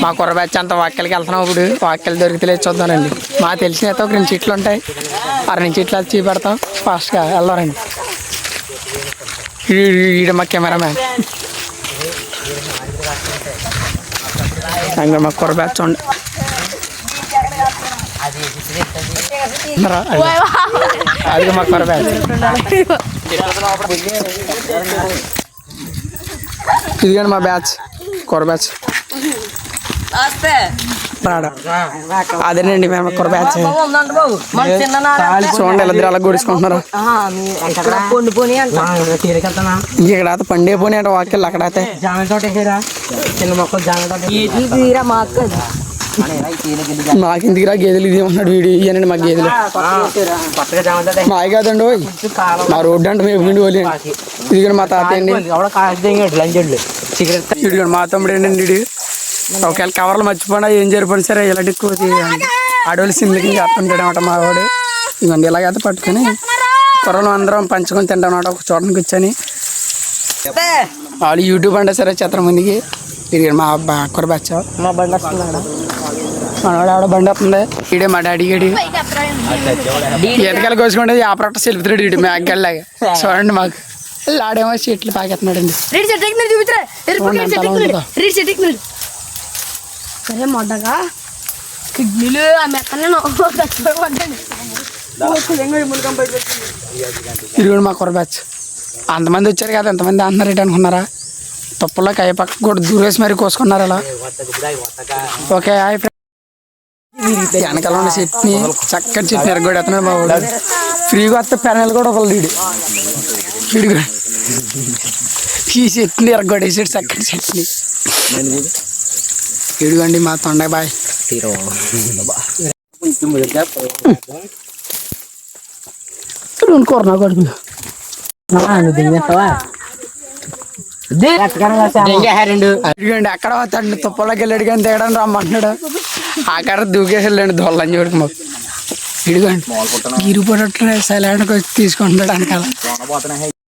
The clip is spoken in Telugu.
మా కుర్ర బ్యాచ్ అంతా వాక్యలకి వెళ్తున్నాం. ఇప్పుడు వాక్యలు దొరికితే చూద్దానండి. మాకు తెలిసినైతే ఒక 2 సీట్లు ఉంటాయి. 2 సీట్లు అది చూపెడతాం. ఫాస్ట్గా వెళ్దారండి. ఈడ మా కెమెరామ్యాన్ ఇంకా మా కుర్ర బ్యాచ్ ఉండ అది మా కుర్ర బ్యాచ్. ఇదిగండి మా బ్యాచ్, కుర్ర బ్యాచ్ అదేనండి మేము కుర్ర బ్యాచ్. చూడండి ఇద్దరు అలా గుడుచుకుంటున్నారు. ఇక్కడ పండే పోనీ అంటే వాక్యలు అక్కడ అయితే మాకు ఇంటికి గేదెలు ఇది ఉన్నాడు వీడు. ఇయ్యానండి మాకు గేదెలు మావి కాదండి. మా రోడ్డు అంటే మేము పోలే. ఇది మా తాత అండి. ఇదిగో మా తమ్ముడు ఏంటండి. ఇది ఒకవేళ కవర్లు మర్చిపోయినా ఏం జరిపోయినా సరే ఇలాంటి అడవులు సింగిల్కి చేస్తుంటాడు అనమాట మా వాడు. ఇవ్వండి ఇలాగైతే పట్టుకొని కుర్రలు అందరం పంచుకొని తింటాం అనమాట. ఒక చోటకి కూర్చొని వాళ్ళు యూట్యూబ్ అంటే సరే చిత్రం ముందుకి తిరిగాడు మా కుర్ర బ్యాచ్. మా బండి వస్తుంది, మనవాడు ఆడ బండి వస్తుంది. ఈడే మా డాడీ గడి ఈతకాయలు కోసుకుంటే ఆపరట్ట సెలుపుతాడు ఇటు మేకల్లాగా. చూడండి మాకు ఆడేమో చెట్లు పాకెత్తున్నాడండి. సరే మొదగా కిడ్నీలు తిరుగుడు మా కుర్ర బ్యాచ్. అంతమంది వచ్చారు కదా, ఎంతమంది అంటున్నారు ఏంటి అనుకున్నారా? తప్పుల్లో కాయ పక్క కూడా దూరేసి మరి కోసుకున్నారు అలా. Okay hi friend. వెనకాల ఉన్న చెట్ని చక్కటి చెట్ని ఎరగొడేస్తున్నాడు మా వాడు. ఫ్రీగా వస్తే పెనాలు కూడా ఒకళ్ళు వీడు ఈ చెట్ని ఎరగొడేసాడు చక్కటి చెట్ని. ఇడుగండి మా తొండ బాయ్. కోరనా కొడుకు అక్కడ వస్తాడు. తుప్పలోకి వెళ్ళాడు కానీ దిగడానికి రమ్మంటున్నాడు. ఆకాడ దూకేసి వెళ్ళండి దొల్లని చూడకు మాకు. ఇడుగండి గిరిపోయేటట్టు సైలెంట్గా వచ్చి తీసుకుంటాడు వెనకాల.